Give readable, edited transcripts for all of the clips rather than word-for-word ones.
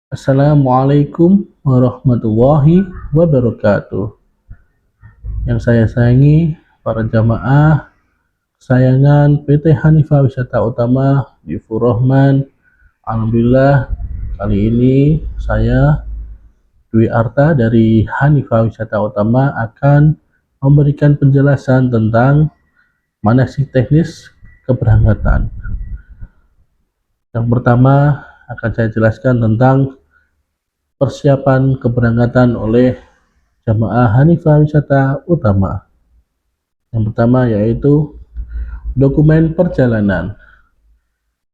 Assalamualaikum warahmatullahi wabarakatuh. Yang saya sayangi para jamaah kesayangan PT Hanifah Wisata Utama di Rahman. Alhamdulillah, kali ini saya Dwi Arta dari Hanifah Wisata Utama akan memberikan penjelasan tentang manasik teknis keberangkatan. Yang pertama akan saya jelaskan tentang persiapan keberangkatan oleh jamaah Hanifah Wisata Utama. Yang pertama yaitu dokumen perjalanan.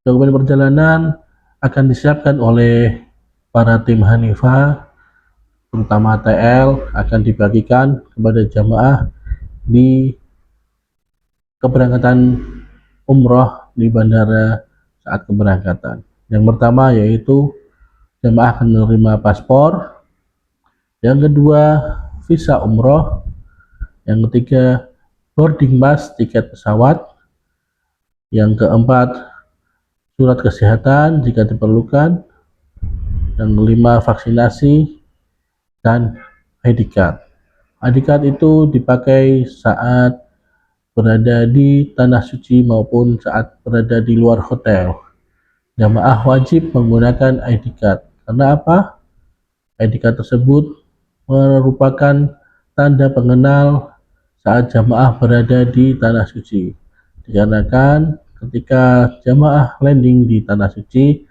Dokumen perjalanan akan disiapkan oleh para tim Hanifah, terutama TL, akan dibagikan kepada jamaah di keberangkatan umroh di bandara saat keberangkatan. Yang pertama yaitu jamaah akan menerima paspor, yang kedua visa umroh, yang ketiga boarding pass tiket pesawat, yang keempat surat kesehatan jika diperlukan, yang kelima vaksinasi, dan ID card. ID card itu dipakai saat berada di tanah suci maupun saat berada di luar hotel. Jamaah wajib menggunakan ID card. Karena apa? ID card tersebut merupakan tanda pengenal saat jamaah berada di tanah suci. Dikarenakan ketika jamaah landing di tanah suci,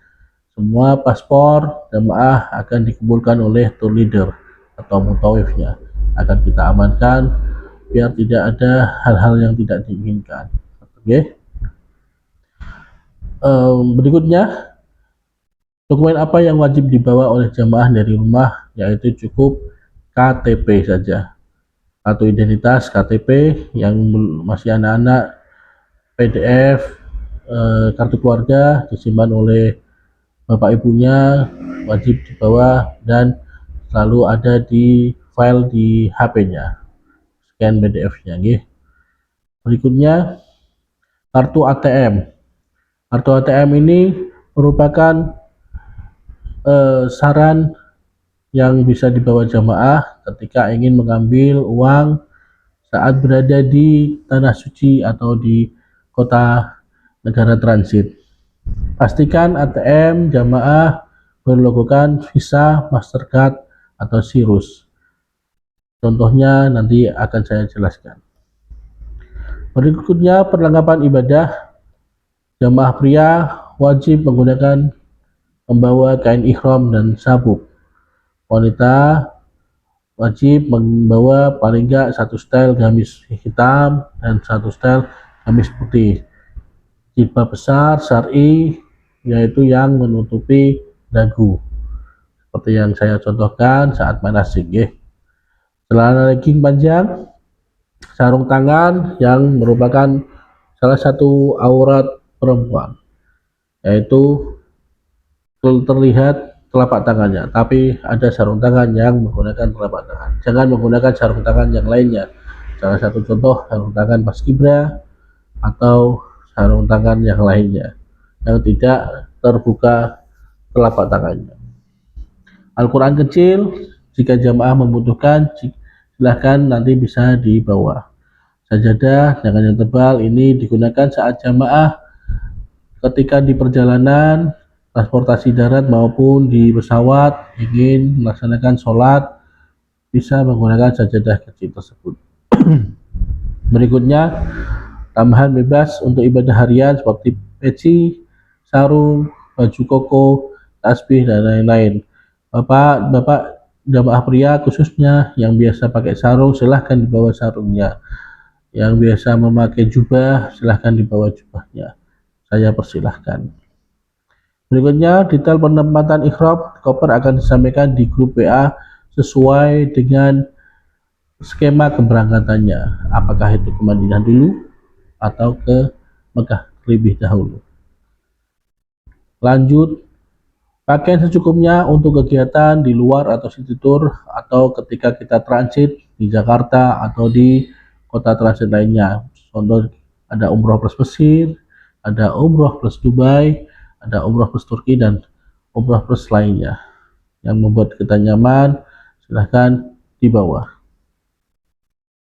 semua paspor jamaah akan dikumpulkan oleh tour leader atau mutawifnya. Akan kita amankan biar tidak ada hal-hal yang tidak diinginkan. Oke. Berikutnya, dokumen apa yang wajib dibawa oleh jamaah dari rumah, yaitu cukup KTP saja. Kartu identitas KTP yang masih anak-anak, PDF, kartu keluarga disimpan oleh bapak ibunya, wajib dibawa dan selalu ada di file di HP-nya, scan PDF-nya. Berikutnya, kartu ATM. Kartu ATM ini merupakan saran yang bisa dibawa jamaah ketika ingin mengambil uang saat berada di tanah suci atau di kota negara transit. Pastikan ATM jamaah berlogokan Visa, Mastercard, atau Sirus. Contohnya nanti akan saya jelaskan. Berikutnya, perlengkapan ibadah. Jamaah pria wajib membawa kain ihram dan sabuk. Wanita wajib membawa paling enggak satu setel gamis hitam dan satu setel gamis putih. Jilbab besar syar'i, yaitu yang menutupi dagu, seperti yang saya contohkan saat manasik. Celana legging panjang, sarung tangan yang merupakan salah satu aurat perempuan, yaitu terlihat telapak tangannya, tapi ada sarung tangan yang menggunakan telapak tangan. Jangan menggunakan sarung tangan yang lainnya. Salah satu contoh sarung tangan paskibra atau sarung tangan yang lainnya yang tidak terbuka telapak tangannya. Al-Quran kecil, jika jamaah membutuhkan, silahkan nanti bisa dibawa. Sajadah jangan yang tebal, ini digunakan saat jamaah ketika di perjalanan transportasi darat maupun di pesawat ingin melaksanakan sholat, bisa menggunakan sajadah kecil tersebut. Berikutnya, tambahan bebas untuk ibadah harian seperti peci, sarung, baju koko, tasbih, dan lain-lain. Bapak jamaah pria khususnya yang biasa pakai sarung, silahkan dibawa sarungnya. Yang biasa memakai jubah, silahkan dibawa jubahnya. Saya persilahkan. Berikutnya, detail penempatan ihram koper akan disampaikan di grup WA sesuai dengan skema keberangkatannya. Apakah itu ke Madinah dulu atau ke Mekah lebih dahulu. Lanjut, pakaian secukupnya untuk kegiatan di luar atau city tour atau ketika kita transit di Jakarta atau di kota transit lainnya. Contoh, ada umroh plus Mesir, ada umroh plus Dubai, ada umroh plus Turki, dan umroh plus lainnya. yang membuat kita nyaman, silahkan dibawa.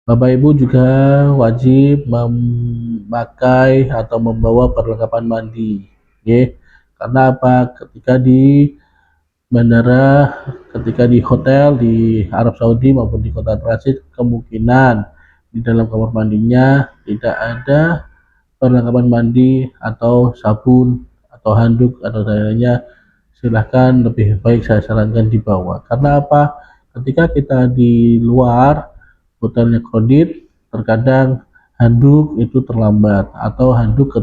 Bapak Ibu juga wajib memakai atau membawa perlengkapan mandi, karena apa? Ketika di bandara, ketika di hotel di Arab Saudi maupun di kota transit, kemungkinan di dalam kamar mandinya tidak ada perlengkapan mandi atau sabun atau handuk atau lainnya. Silahkan lebih baik saya sarankan dibawa. Karena apa? Ketika kita di luar hotelnya kredit, terkadang handuk itu terlambat atau handuk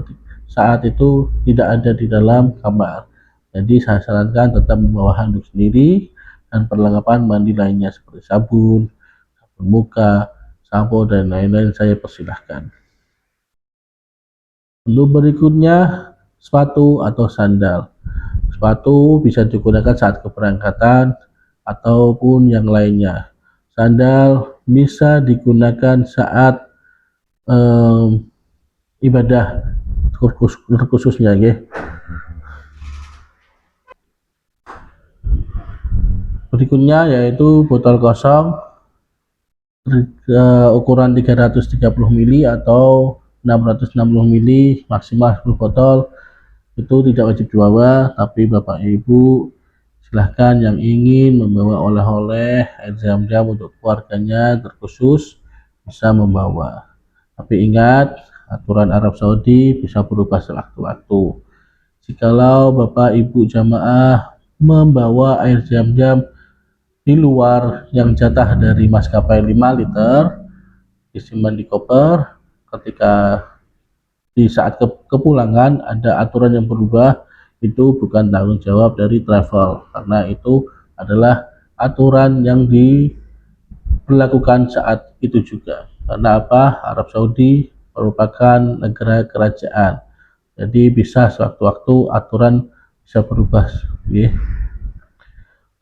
saat itu tidak ada di dalam kamar. Jadi saya sarankan tetap membawa handuk sendiri dan perlengkapan mandi lainnya seperti sabun, sabun muka, sampo dan lain-lain saya persilahkan. Untuk berikutnya, sepatu atau sandal. Sepatu bisa digunakan saat keberangkatan ataupun yang lainnya. Sandal bisa digunakan saat ibadah khususnya, Berikutnya yaitu botol kosong ukuran 330 ml atau 660 ml, maksimal 10 botol. Itu tidak wajib dibawa, tapi Bapak Ibu silahkan yang ingin membawa oleh-oleh air zam-zam untuk keluarganya terkhusus bisa membawa. Tapi ingat, aturan Arab Saudi bisa berubah sewaktu-waktu. Jikalau Bapak Ibu jamaah membawa air zam-zam di luar yang jatah dari maskapai 5 liter disimpan di koper, ketika di saat kepulangan ada aturan yang berubah, itu bukan tanggung jawab dari travel, karena itu adalah aturan yang diberlakukan saat itu juga. Karena apa? Arab Saudi merupakan negara kerajaan, jadi bisa sewaktu-waktu aturan bisa berubah.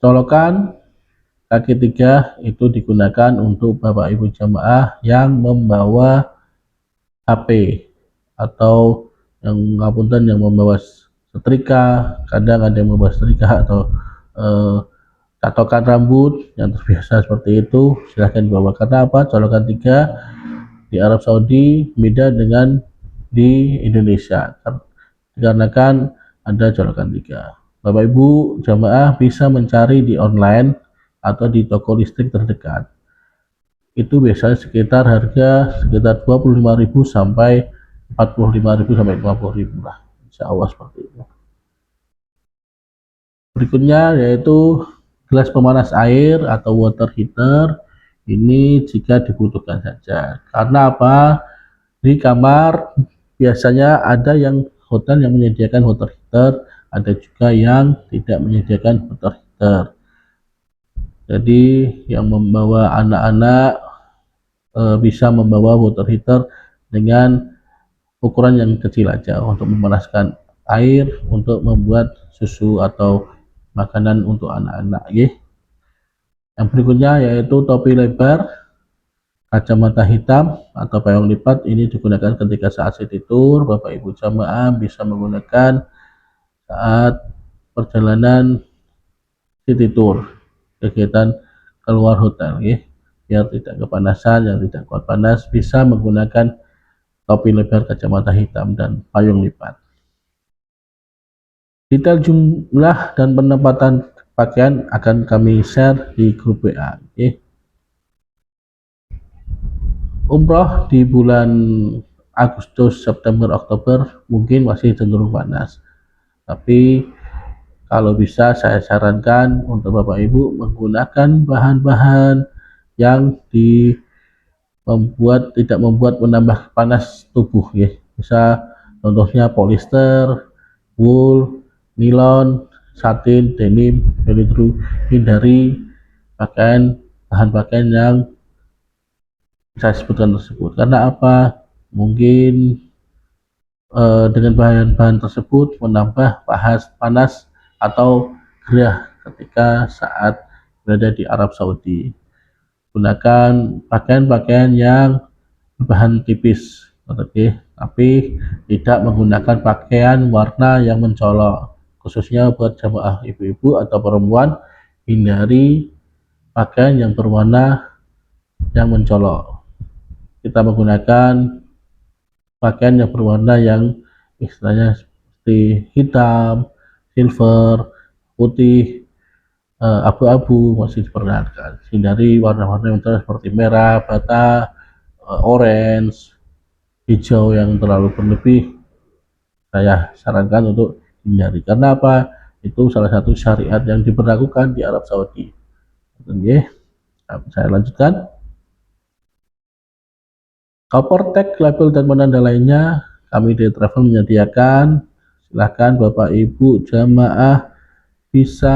Colokan kaki 3 itu digunakan untuk Bapak Ibu jamaah yang membawa HP atau yang ngapunten yang membawa setrika. Kadang ada yang membawa setrika atau catokan rambut yang terbiasa seperti itu, silahkan dibawa. Karena apa? Colokan 3 di Arab Saudi beda dengan di Indonesia, dikarenakan ada colokan 3. Bapak Ibu jamaah bisa mencari di online atau di toko listrik terdekat. Itu biasanya sekitar harga sekitar 25.000 sampai 45.000 sampai 50.000 lah, insya Allah seperti itu. Berikutnya yaitu gelas pemanas air atau water heater. Ini jika dibutuhkan saja. Karena apa? Di kamar biasanya ada yang hotel yang menyediakan water heater, ada juga yang tidak menyediakan water heater. Jadi yang membawa anak-anak bisa membawa water heater dengan ukuran yang kecil aja untuk memanaskan air untuk membuat susu atau makanan untuk anak-anak, Yang berikutnya yaitu topi lebar, kacamata hitam atau payung lipat. Ini digunakan ketika saat city tour. Bapak Ibu jamaah bisa menggunakan saat perjalanan city tour, kegiatan keluar hotel, biar tidak kepanasan. Yang tidak kuat panas bisa menggunakan topi lebar, kacamata hitam dan payung lipat. Detail jumlah dan penempatan pakaian akan kami share di grup WA. Umroh di bulan Agustus, September, Oktober mungkin masih cenderung panas, tapi kalau bisa saya sarankan untuk Bapak Ibu menggunakan bahan-bahan yang tidak membuat menambah panas tubuh, Bisa contohnya polyester, wool, nilon, satin, denim, velcro. Hindari bahan pakaian yang saya sebutkan tersebut. Karena apa? Mungkin dengan bahan-bahan tersebut menambah panas atau gerah ketika saat berada di Arab Saudi. Gunakan pakaian-pakaian yang bahan tipis, tapi tidak menggunakan pakaian warna yang mencolok, khususnya buat jamaah ibu-ibu atau perempuan hindari pakaian yang berwarna yang mencolok. Kita menggunakan pakaian yang berwarna yang istilahnya seperti hitam, silver, putih, abu-abu masih diperkenankan. Hindari warna-warna yang seperti merah, bata, orange, hijau yang terlalu berlebih. Saya sarankan untuk hindari. Karena apa? Itu salah satu syariat yang diberlakukan di Arab Saudi. Oke, saya lanjutkan. Koper tag, label, dan penanda lainnya kami di Travel menyediakan. Silahkan Bapak Ibu jamaah bisa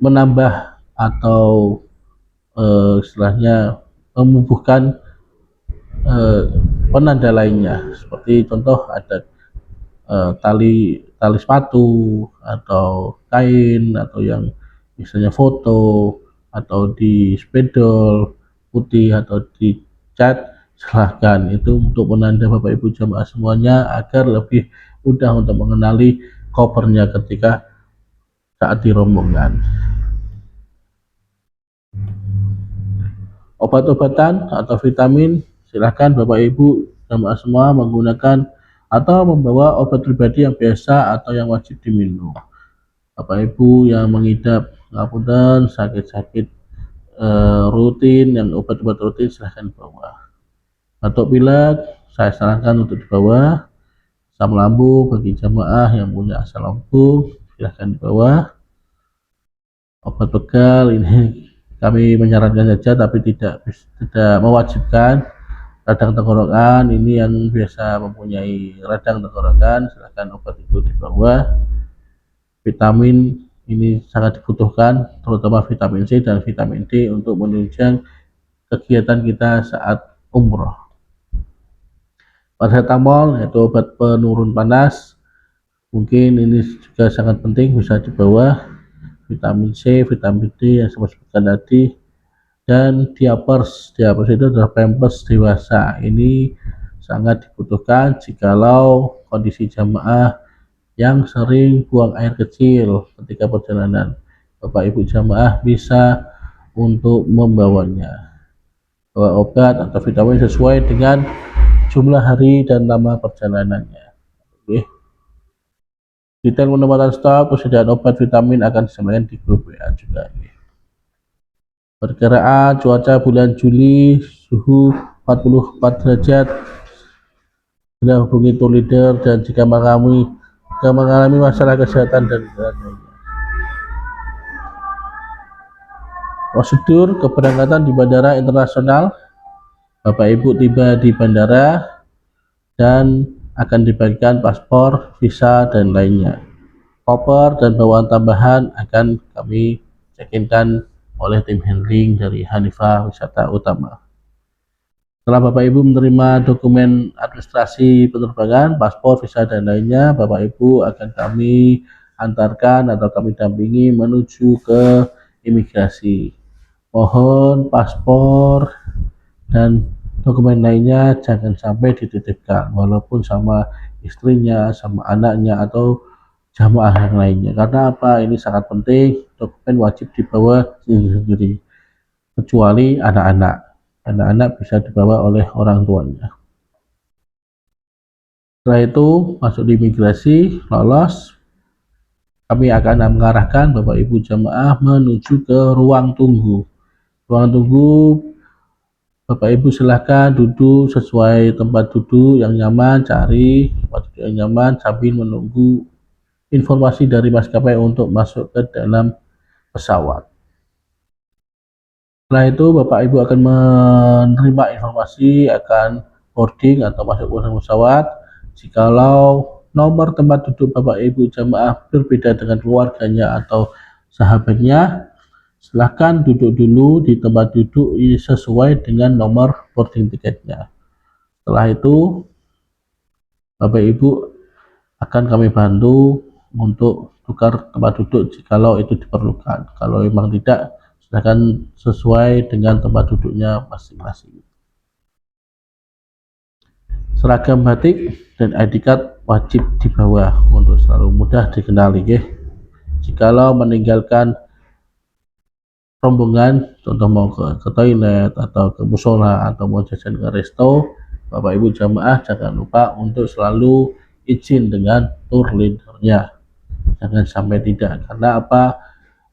menambah atau istilahnya membubuhkan penanda lainnya. Seperti contoh ada tali sepatu atau kain atau yang misalnya foto atau di spidol putih atau di cat, silahkan. Itu untuk menanda Bapak Ibu jamaah semuanya agar lebih mudah untuk mengenali kopernya ketika saat dirombongan. Obat-obatan atau vitamin, silahkan Bapak Ibu jamaah semua menggunakan atau membawa obat pribadi yang biasa atau yang wajib diminum. Bapak Ibu yang mengidap ngapunten sakit-sakit rutin, yang obat-obat rutin silahkan bawa. Batuk pilek saya sarankan untuk dibawa. Asam lambung bagi jamaah yang punya asam lambung silahkan dibawa. Obat pegal ini kami menyarankan saja tapi tidak mewajibkan. Radang tenggorokan ini yang biasa mempunyai radang tenggorokan silahkan obat itu dibawa. Vitamin ini sangat dibutuhkan, terutama vitamin C dan vitamin D untuk menunjang kegiatan kita saat umroh. Paracetamol yaitu obat penurun panas, mungkin ini juga sangat penting bisa dibawa. Vitamin C, vitamin D yang saya sebutkan tadi, dan diapers itu adalah pampers dewasa. Ini sangat dibutuhkan jikalau kondisi jamaah yang sering buang air kecil ketika perjalanan. Bapak Ibu jamaah bisa untuk membawanya. Bawa obat atau vitamin sesuai dengan jumlah hari dan nama perjalanannya. Oke. Detail penempatan stok persediaan obat vitamin akan disampaikan di grup WA juga. Perkiraan cuaca bulan Juli, suhu 44 derajat. Bila hubungi tour leader dan jika mengalami masalah kesehatan dan lainnya. Prosedur keberangkatan di Bandara Internasional. Bapak Ibu tiba di bandara dan akan dibagikan paspor, visa, dan lainnya. Koper dan bawaan tambahan akan kami check-inkan oleh tim handling dari Hanifah Wisata Utama. Setelah Bapak Ibu menerima dokumen administrasi penerbangan, paspor, visa, dan lainnya, Bapak Ibu akan kami antarkan atau kami dampingi menuju ke imigrasi. Mohon paspor dan dokumen lainnya jangan sampai dititipkan, walaupun sama istrinya, sama anaknya, atau jamaah yang lainnya. Karena apa? Ini sangat penting, dokumen wajib dibawa sendiri-sendiri, kecuali anak-anak. Anak-anak bisa dibawa oleh orang tuanya. Setelah itu masuk di imigrasi, lolos, kami akan mengarahkan Bapak Ibu jamaah menuju ke ruang tunggu. Ruang tunggu, Bapak Ibu silahkan duduk sesuai tempat duduk yang nyaman, cari tempat duduk yang nyaman sambil menunggu informasi dari maskapai untuk masuk ke dalam pesawat. Setelah itu Bapak Ibu akan menerima informasi akan boarding atau masuk ke pesawat. Jikalau nomor tempat duduk Bapak Ibu jamaah berbeda dengan keluarganya atau sahabatnya, silahkan duduk dulu di tempat duduk sesuai dengan nomor boarding tiketnya. Setelah itu Bapak Ibu akan kami bantu untuk tukar tempat duduk jikalau itu diperlukan. Kalau memang tidak, silahkan sesuai dengan tempat duduknya masing-masing. Seragam batik dan ID card wajib dibawa untuk selalu mudah dikenali. Jikalau meninggalkan rombongan, contoh mau ke toilet atau ke musola atau mau jajan ke resto, Bapak Ibu jamaah jangan lupa untuk selalu izin dengan tour leadernya. Jangan sampai tidak, karena apa?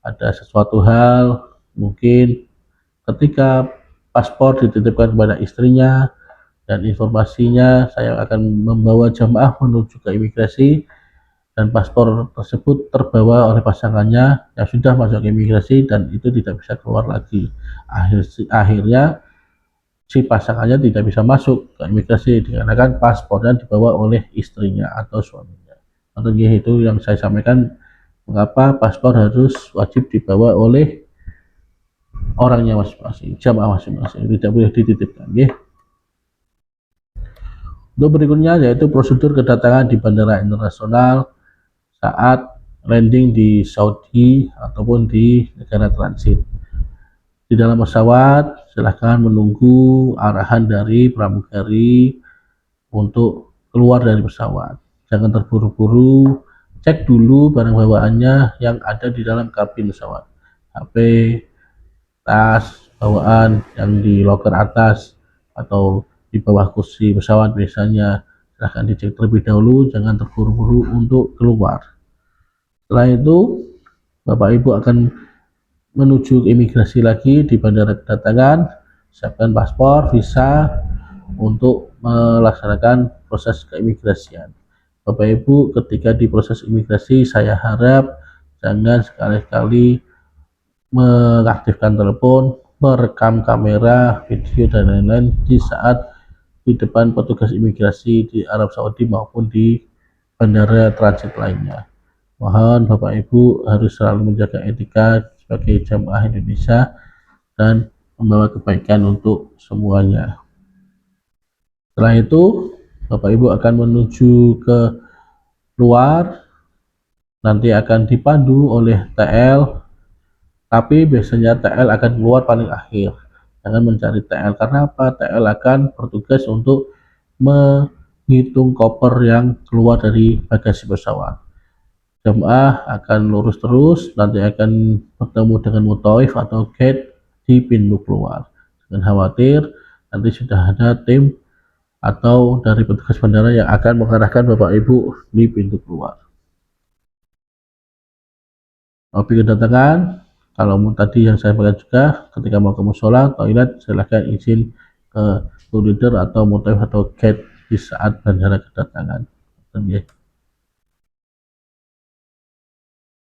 Ada sesuatu hal mungkin ketika paspor dititipkan kepada istrinya dan informasinya saya akan membawa jamaah menuju ke imigrasi dan paspor tersebut terbawa oleh pasangannya yang sudah masuk ke imigrasi dan itu tidak bisa keluar lagi. Akhirnya si pasangannya tidak bisa masuk ke imigrasi dikarenakan paspornya dibawa oleh istrinya atau suaminya. Atau itu yang saya sampaikan, mengapa paspor harus wajib dibawa oleh orangnya masing-masing, jamaah masing-masing, tidak boleh dititipkan. Untuk berikutnya yaitu prosedur kedatangan di bandara internasional saat landing di Saudi ataupun di negara transit. Di dalam pesawat silahkan menunggu arahan dari pramugari untuk keluar dari pesawat. Jangan terburu-buru, cek dulu barang bawaannya yang ada di dalam kabin pesawat. HP, tas, bawaan yang di loker atas atau di bawah kursi pesawat biasanya silahkan dicek terlebih dahulu, jangan terburu-buru untuk keluar. Setelah itu Bapak Ibu akan menuju imigrasi lagi di bandara kedatangan, siapkan paspor, visa untuk melaksanakan proses keimigrasian. Bapak Ibu ketika di proses imigrasi saya harap jangan sekali-kali mengaktifkan telepon, merekam kamera, video dan lain-lain di saat di depan petugas imigrasi di Arab Saudi maupun di bandara transit lainnya. Mohon Bapak Ibu harus selalu menjaga etika sebagai jamaah Indonesia dan membawa kebaikan untuk semuanya. Setelah itu Bapak Ibu akan menuju ke luar, nanti akan dipandu oleh TL, tapi biasanya TL akan keluar paling akhir. Jangan mencari TL, karena apa? TL akan bertugas untuk menghitung koper yang keluar dari bagasi pesawat. Jamaah akan lurus terus, nanti akan bertemu dengan mutawif atau gate di pintu keluar. Jangan khawatir, nanti sudah ada tim atau dari petugas bandara yang akan mengarahkan Bapak Ibu di pintu keluar. Mobil kedatangan, kalau tadi yang saya sampaikan juga, ketika mau ke musola, toilet, silahkan izin ke tour leader atau mutawif atau gate di saat bandara kedatangan.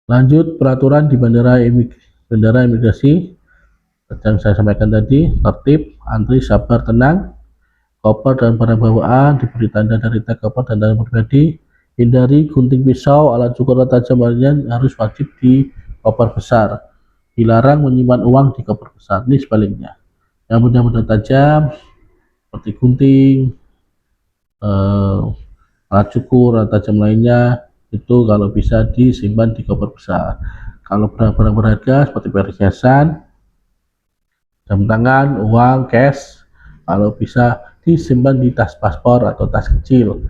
Lanjut peraturan di bandara imigrasi yang saya sampaikan tadi, tertib, antri, sabar, tenang. Koper dan barang bawaan diberi tanda dari tag koper dan tanda pribadi. Hindari gunting pisau, alat cukur tajam lainnya harus wajib di koper besar. Dilarang menyimpan uang di koper besar. Ini sebaliknya. Yang benda-benda tajam seperti gunting, alat cukur, alat tajam lainnya itu kalau bisa disimpan di koper besar. Kalau barang-barang berharga seperti perhiasan, jam tangan, uang, cash, kalau bisa disimpan di tas paspor atau tas kecil.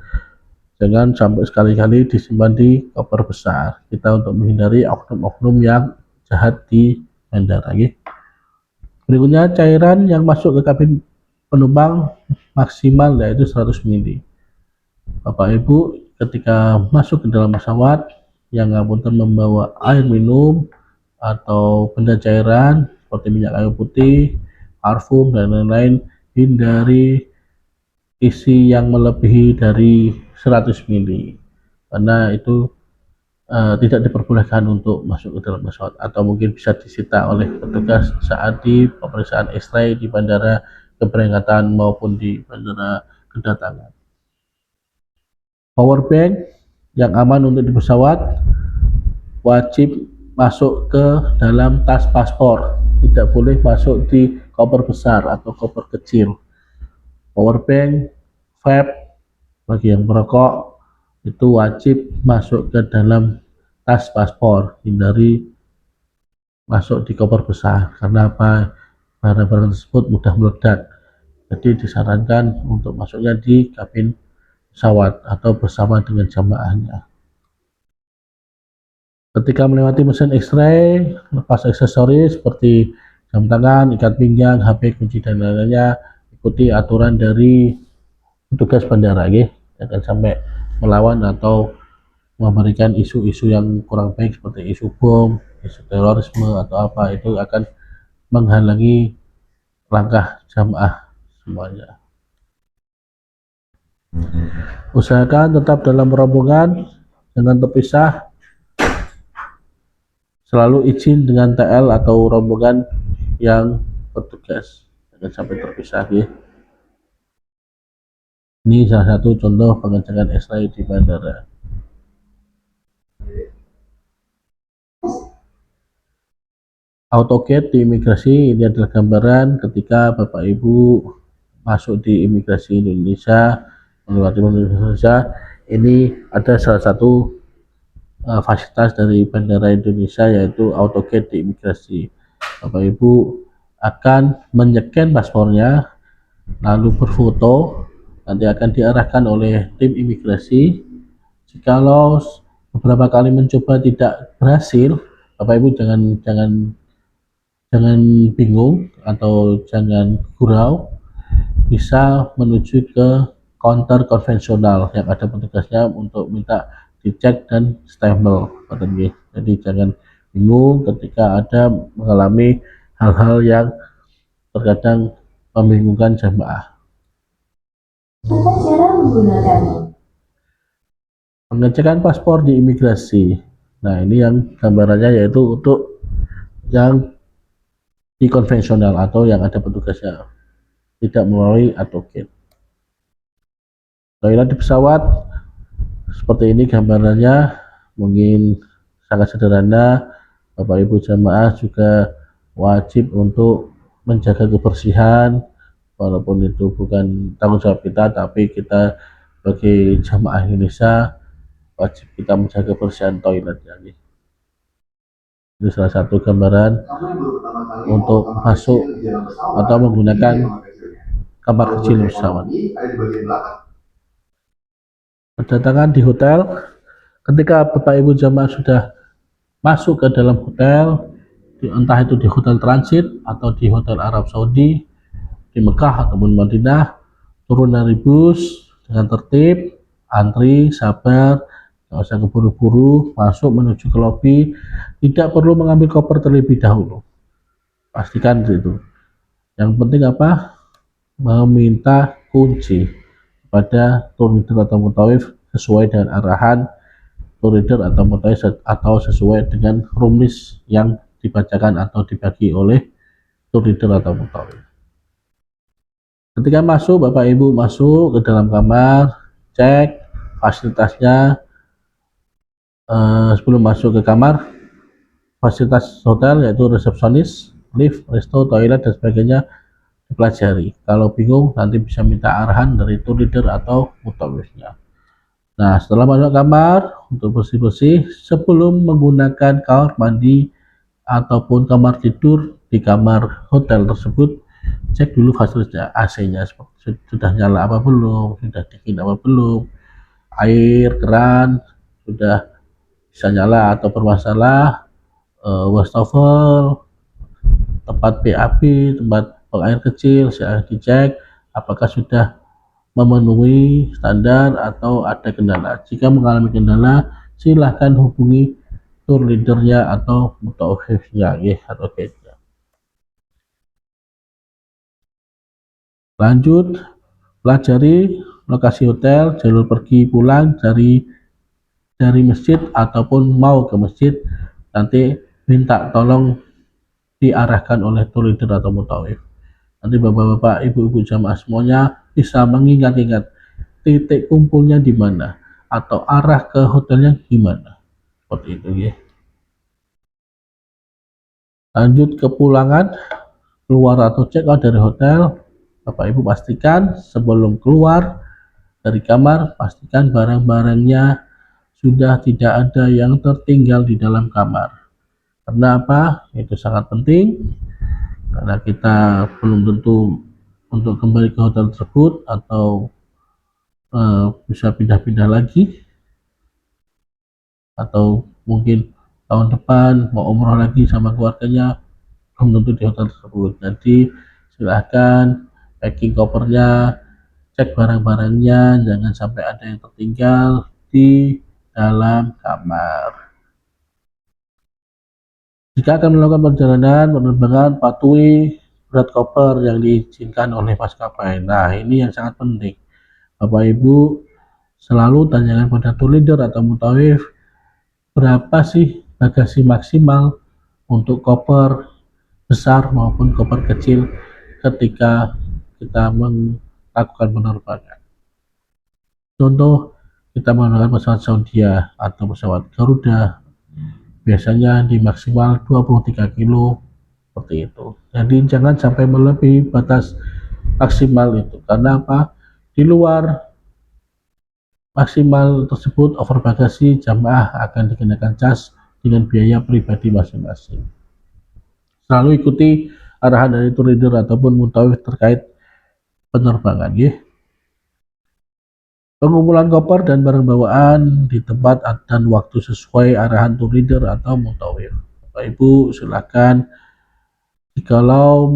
Jangan sampai sekali-kali disimpan di koper besar. Kita untuk menghindari oknum-oknum yang jahat di bandara. Berikutnya cairan yang masuk ke kabin penumpang maksimal yaitu 100 ml. Bapak Ibu ketika masuk ke dalam pesawat yang ngapunten membawa air minum atau benda cairan seperti minyak kayu putih, parfum dan lain-lain, hindari isi yang melebihi dari 100 ml karena itu tidak diperbolehkan untuk masuk ke dalam pesawat atau mungkin bisa disita oleh petugas saat di pemeriksaan X-ray di bandara keberangkatan maupun di bandara kedatangan. Power bank yang aman untuk di pesawat wajib masuk ke dalam tas paspor, tidak boleh masuk di koper besar atau koper kecil. Power bank, vape bagi yang merokok itu wajib masuk ke dalam tas paspor, hindari masuk di koper besar karena apa? Barang-barang tersebut mudah meledak. Jadi disarankan untuk masuknya di kabin pesawat atau bersama dengan jamaahnya. Ketika melewati mesin X-ray, lepas aksesoris seperti jam tangan, ikat pinggang, HP, kunci dan lainnya. Ikuti aturan dari petugas bandara, jangan sampai melawan atau memberikan isu-isu yang kurang baik seperti isu bom, isu terorisme atau apa, itu akan menghalangi langkah jamaah semuanya. Usahakan tetap dalam rombongan, jangan terpisah. Selalu izin dengan TL atau rombongan yang bertugas, jangan sampai terpisah. Ini salah satu contoh pengecekan X-ray di bandara. AutoGate di imigrasi, ini adalah gambaran ketika Bapak Ibu masuk di imigrasi Indonesia, melewati Indonesia. Ini ada salah satu fasilitas dari bandara Indonesia, yaitu AutoGate di imigrasi. Bapak Ibu akan menyeken paspornya, lalu berfoto, nanti akan diarahkan oleh tim imigrasi. Jikalau beberapa kali mencoba tidak berhasil, Bapak Ibu jangan bingung atau jangan gurau, bisa menuju ke counter konvensional yang ada petugasnya untuk minta dicek dan stempel. Jadi jangan bingung ketika ada mengalami hal-hal yang terkadang membingungkan jamaah. Cara menggunakan Pengecekan paspor di imigrasi. Nah, ini yang gambarannya, yaitu untuk yang di konvensional atau yang ada petugasnya, tidak melalui AutoGate. Toilet di pesawat seperti ini gambarannya, mungkin sangat sederhana. Bapak Ibu jamaah juga wajib untuk menjaga kebersihan, walaupun itu bukan tanggung jawab kita, tapi kita sebagai jamaah Indonesia wajib kita menjaga kebersihan toilet. Ini salah satu gambaran untuk masuk atau menggunakan kamar kecil pesawat. Kedatangan di hotel, ketika Bapak Ibu jamaah sudah masuk ke dalam hotel, entah itu di hotel transit atau di hotel Arab Saudi, di Mekah ataupun Madinah, turun dari bus dengan tertib, antri, sabar, nggak usah keburu-buru, masuk menuju ke lobi, tidak perlu mengambil koper terlebih dahulu. Pastikan itu. Yang penting apa? Meminta kunci pada tour leader atau mutawif sesuai dengan arahan tour leader atau mutawif, atau sesuai dengan room list yang dibacakan atau dibagi oleh tour leader atau mutawif. Ketika masuk, Bapak Ibu masuk ke dalam kamar, cek fasilitasnya. Sebelum masuk ke kamar, fasilitas hotel yaitu resepsionis, lift, resto, toilet dan sebagainya dipelajari. Kalau bingung nanti bisa minta arahan dari tour leader atau mutawifnya. Nah, setelah masuk kamar untuk bersih-bersih, sebelum menggunakan kamar mandi ataupun kamar tidur di kamar hotel tersebut, cek dulu fasilitasnya, AC-nya sudah nyala apa belum, sudah dingin apa belum, air keran sudah bisa nyala atau bermasalah, wastafel, tempat PAP, tempat buang air kecil, saya dicek apakah sudah memenuhi standar atau ada kendala. Jika mengalami kendala, silahkan hubungi tour leadernya atau mutawifnya, atau guide-nya. Lanjut, pelajari lokasi hotel, jalur pergi pulang dari masjid ataupun mau ke masjid, nanti minta tolong diarahkan oleh tour leader atau mutawif. Nanti bapak-bapak, ibu-ibu jamaah semuanya bisa mengingat-ingat titik kumpulnya di mana atau arah ke hotelnya gimana. Seperti itu ya. Lanjut ke pulangan, keluar atau check out dari hotel. Bapak Ibu pastikan sebelum keluar dari kamar, pastikan barang-barangnya sudah tidak ada yang tertinggal di dalam kamar. Karena apa? Itu sangat penting, karena kita belum tentu untuk kembali ke hotel tersebut atau bisa pindah-pindah lagi, atau mungkin tahun depan mau umroh lagi sama keluarganya, belum tentu di hotel tersebut. Jadi silahkan packing kopernya, cek barang-barangnya, jangan sampai ada yang tertinggal di dalam kamar. Jika akan melakukan perjalanan penerbangan, patuhi berat koper yang diizinkan oleh maskapai. Nah, ini yang sangat penting. Bapak Ibu selalu tanyakan pada tour leader atau mutawif, berapa sih bagasi maksimal untuk koper besar maupun koper kecil ketika kita melakukan penerbangan. Contoh, kita menggunakan pesawat Saudia atau pesawat Garuda, biasanya di maksimal 23 kilo seperti itu. Jadi jangan sampai melebihi batas maksimal itu, karena apa? Di luar maksimal tersebut over bagasi, jamaah akan dikenakan cas dengan biaya pribadi masing-masing. Selalu ikuti arahan dari tour leader ataupun mutawif terkait penerbangan ya. Pengumpulan koper dan barang bawaan di tempat dan waktu sesuai arahan tour leader atau mutawif. Bapak Ibu silakan, jikalau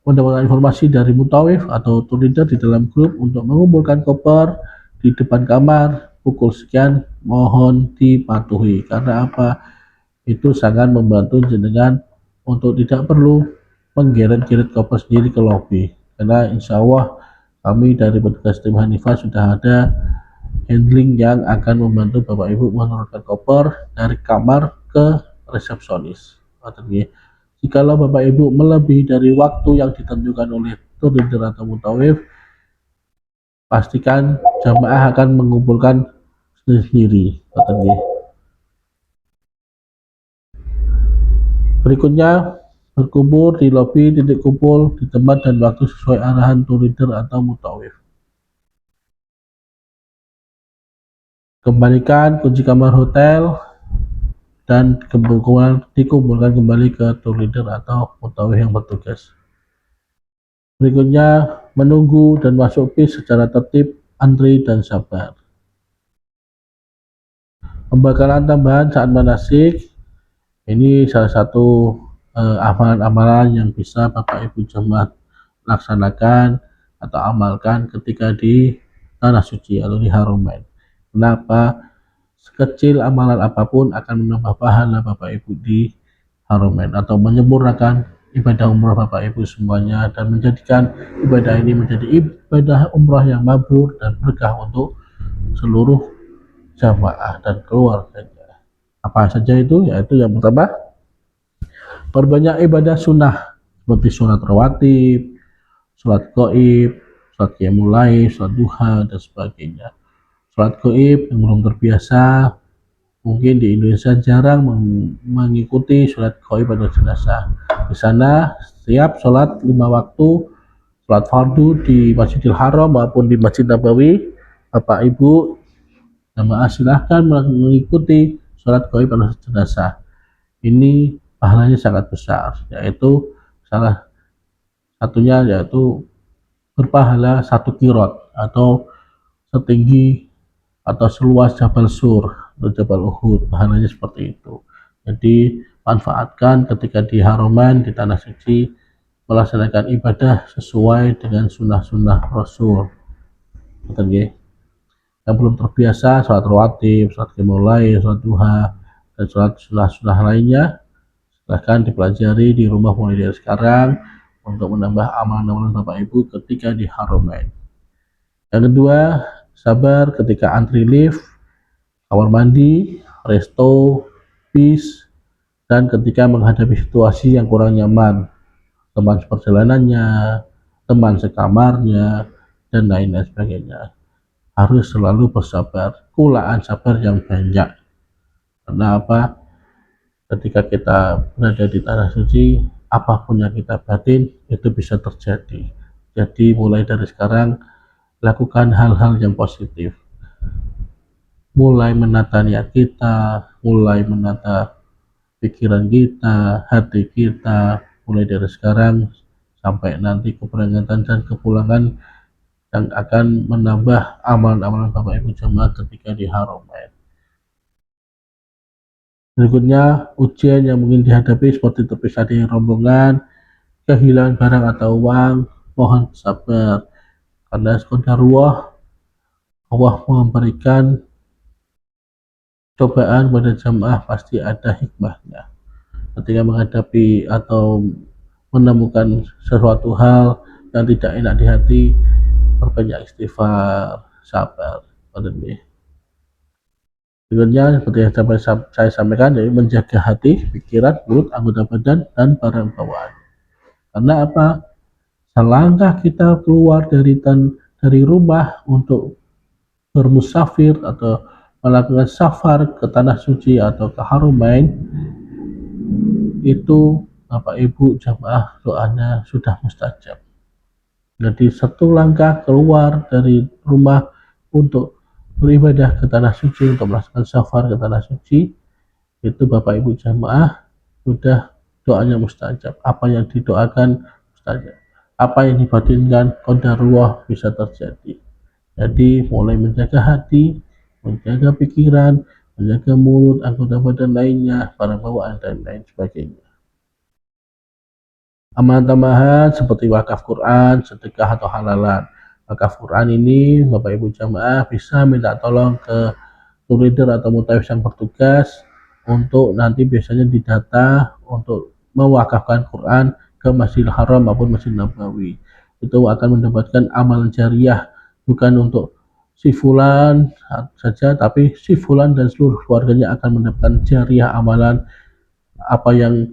mendapatkan informasi dari mutawif atau tour leader di dalam grup untuk mengumpulkan koper di depan kamar pukul sekian, mohon dipatuhi, karena apa? Itu sangat membantu jenengan untuk tidak perlu menggeret-geret koper sendiri ke lobi, karena insya Allah kami dari petugas tim Hanifah sudah ada handling yang akan membantu Bapak Ibu menurunkan koper dari kamar ke resepsionis. Jikalau Bapak Ibu melebihi dari waktu yang ditentukan oleh tour leader atau mutawif, pastikan jamaah akan mengumpulkan sendiri-sendiri. Berikutnya, berkumpul di lobi titik kumpul di tempat dan waktu sesuai arahan tour leader atau mutawif. Kembalikan kunci kamar hotel dan dikumpulkan kembali ke tour leader atau mutawif yang bertugas. Berikutnya, menunggu dan masuk bis secara tertib, antri dan sabar. Pembekalan tambahan saat manasik, ini salah satu amalan-amalan yang bisa Bapak Ibu jemaah laksanakan atau amalkan ketika di tanah suci atau di Haramain. Kenapa? Sekecil amalan apapun akan menambah pahala Bapak Ibu di Haramain atau menyempurnakan ibadah umrah Bapak Ibu semuanya, dan menjadikan ibadah ini menjadi ibadah umrah yang mabrur dan berkah untuk seluruh jamaah dan keluarganya. Apa saja itu? Yaitu yang pertama, perbanyak ibadah sunnah seperti sholat rawatib, sholat gaib, sholat qiyamul lail, sholat duha, dan sebagainya. Sholat gaib yang belum terbiasa, mungkin di Indonesia jarang mengikuti sholat gaib pada jenazah. Di sana setiap sholat 5 waktu, sholat fardu di Masjidil Haram maupun di Masjid Nabawi, Bapak Ibu jamaah silahkan mengikuti sholat gaib pada jenazah. Ini pahalanya sangat besar, yaitu salah satunya yaitu berpahala 1 kirot atau setinggi atau seluas Jabal Sur atau Jabal Uhud, pahalanya seperti itu. Jadi manfaatkan ketika di Haramain, di tanah suci, melaksanakan ibadah sesuai dengan sunnah-sunnah Rasul. Yang belum terbiasa sholat rawatib, sholat qiyamul lail, sholat duha, dan sholat sunnah-sunnah lainnya, silahkan dipelajari di rumah mulai dari sekarang untuk menambah amalan-amalan Bapak Ibu ketika di Haramain. Yang kedua, sabar ketika antri lift, kamar mandi, resto, bis, dan ketika menghadapi situasi yang kurang nyaman, teman seperjalanannya, teman sekamarnya, dan lain-lain sebagainya. Harus selalu bersabar, kulaan sabar yang banyak. Karena apa? Ketika kita berada di tanah suci, apapun yang kita batin itu bisa terjadi. Jadi mulai dari sekarang lakukan hal-hal yang positif, mulai menata niat kita, mulai menata pikiran kita, hati kita, mulai dari sekarang sampai nanti keberangkatan dan kepulangan, yang akan menambah amalan-amalan Bapak Ibu jemaah ketika di Haramain. Berikutnya, ujian yang mungkin dihadapi seperti terpisah dari rombongan, kehilangan barang atau uang, mohon sabar. Karena qadarullah, Allah memberikan cobaan pada jamaah pasti ada hikmahnya. Ketika menghadapi atau menemukan sesuatu hal yang tidak enak di hati, perbanyak istighfar, sabar. Berikutnya, seperti yang saya sampaikan, yaitu menjaga hati, pikiran, mulut, anggota badan, dan barang bawaan. Karena apa? Selangkah kita keluar dari rumah untuk bermusafir atau melakukan safar ke tanah suci atau ke Harumain, itu Bapak Ibu jamaah doanya sudah mustajab. Jadi satu langkah keluar dari rumah untuk beribadah ke tanah suci, untuk melaksanakan safar ke tanah suci, itu Bapak Ibu jamaah sudah doanya mustajab. Apa yang didoakan mustajab, apa yang dibatinkan qadarullah bisa terjadi. Jadi mulai menjaga hati, menjaga pikiran, menjaga mulut, anggota badan lainnya, barang bawaan dan lain sebagainya. Amalan tambahan seperti wakaf Quran, sedekah atau halalan. Wakaf Quran ini Bapak Ibu jamaah bisa minta tolong ke tour leader atau mutawif yang bertugas untuk nanti biasanya didata untuk mewakafkan Quran ke Masjidil Haram maupun Masjid Nabawi. Itu akan mendapatkan amalan jariah, bukan untuk si fulan saja, tapi si fulan dan seluruh keluarganya akan mendapatkan jariah amalan apa yang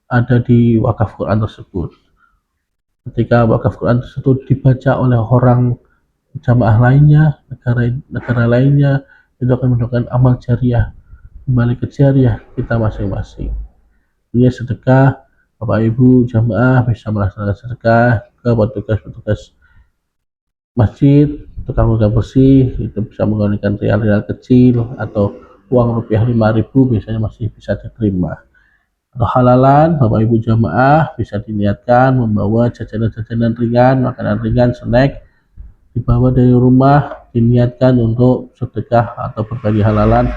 ada di wakaf Quran tersebut. Ketika wakaf Quran tersebut dibaca oleh orang jamaah lainnya, negara lainnya, itu akan mendapatkan amal jariah, kembali ke jariah kita masing-masing. Ini sedekah, Bapak Ibu jamaah bisa melaksanakan sedekah ke petugas-petugas masjid, tukang bersih, itu bisa menggunakan rial-rial kecil atau uang rupiah 5.000 biasanya masih bisa diterima. Atau halalan, Bapak Ibu jamaah bisa diniatkan membawa jajanan-jajanan ringan, makanan ringan, snack, dibawa dari rumah, diniatkan untuk sedekah atau berbagi halalan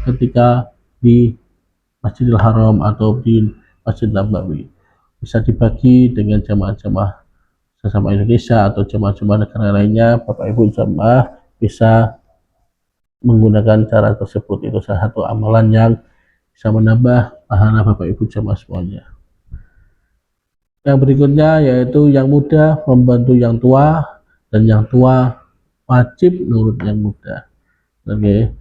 ketika di Masjidil Haram atau di Masjid Nabawi. Bisa dibagi dengan jamaah-jamaah sesama Indonesia atau jamaah-jamaah negara lainnya. Bapak Ibu jamaah bisa menggunakan cara tersebut. Itu salah satu amalan yang bisa menambah pahala Bapak Ibu jamaah semuanya. Yang berikutnya yaitu yang muda membantu yang tua dan yang tua wajib nurut yang muda. Oke.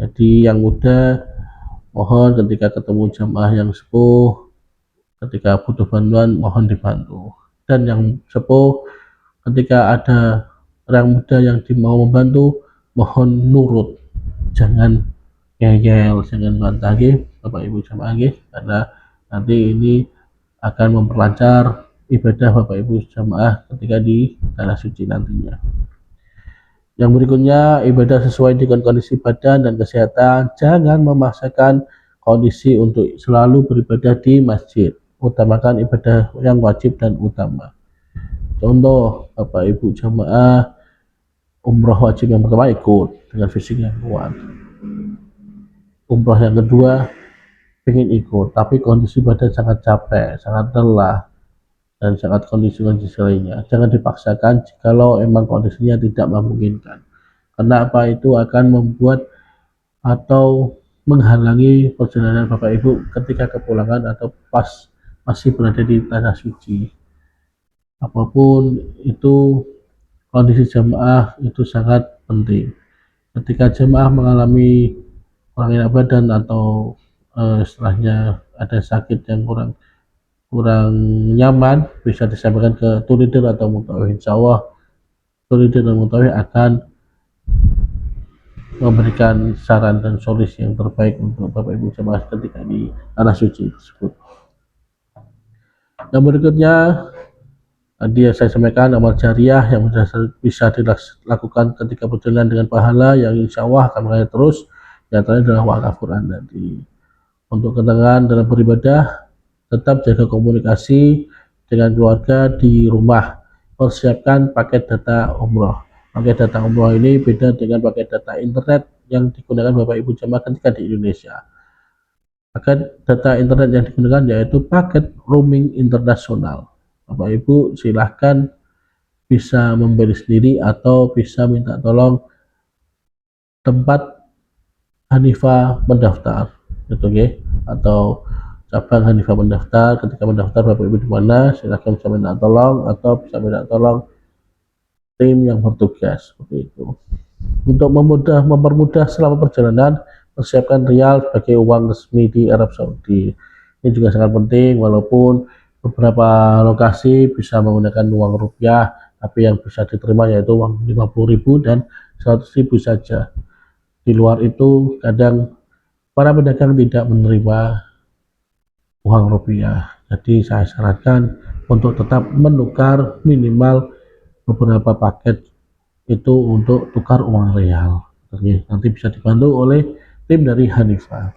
Jadi yang muda mohon ketika ketemu jamaah yang sepuh, ketika butuh bantuan mohon dibantu. Dan yang sepuh ketika ada orang muda yang mau membantu mohon nurut. Jangan ngeyel, jangan bantah Bapak Ibu jamaah karena nanti ini akan memperlancar ibadah Bapak Ibu jamaah ketika di tanah suci nantinya. Yang berikutnya, ibadah sesuai dengan kondisi badan dan kesehatan. Jangan memaksakan kondisi untuk selalu beribadah di masjid. Utamakan ibadah yang wajib dan utama. Contoh, Bapak Ibu jamaah umroh wajib yang pertama ikut dengan fisik yang kuat. Umroh yang kedua ingin ikut, tapi kondisi badan sangat capek, sangat lelah, dan sangat kondisi-kondisi lainnya. Jangan dipaksakan jikalau emang kondisinya tidak memungkinkan. Karena apa, itu akan membuat atau menghalangi perjalanan Bapak Ibu ketika kepulangan atau pas masih berada di tanah suci. Apapun itu, kondisi jamaah itu sangat penting. Ketika jamaah mengalami kurang enak badan atau setelahnya ada sakit yang kurang nyaman, bisa disampaikan ke tour leader atau mutawif. Insya Allah tour leader dan mutawif akan memberikan saran dan solusi yang terbaik untuk Bapak Ibu jemaah ketika di tanah suci tersebut. Yang berikutnya tadi saya sampaikan amal jariah yang bisa dilakukan ketika berjalan dengan pahala yang insya Allah akan mengalir terus. Di antaranya adalah wakaf Quran tadi. Untuk ketenangan dalam beribadah, tetap jaga komunikasi dengan keluarga di rumah. Persiapkan paket data umroh. Paket data umroh ini beda dengan paket data internet yang digunakan Bapak Ibu jemaah ketika di Indonesia. Paket data internet yang digunakan yaitu paket roaming internasional. Bapak Ibu silahkan bisa membeli sendiri atau bisa minta tolong tempat Hanifa mendaftar, gitu ya, atau cabang Hanifa mendaftar. Ketika mendaftar Bapak Ibu di mana, silahkan bisa minta tolong atau bisa minta tolong tim yang bertugas, seperti itu. Untuk mempermudah selama perjalanan, persiapkan rial sebagai uang resmi di Arab Saudi. Ini juga sangat penting, walaupun beberapa lokasi bisa menggunakan uang rupiah, tapi yang bisa diterima yaitu uang 50.000 dan 100.000 saja. Di luar itu kadang para pedagang tidak menerima uang rupiah. Jadi saya sarankan untuk tetap menukar minimal beberapa paket itu untuk tukar uang real. Nanti bisa dibantu oleh tim dari Hanifa.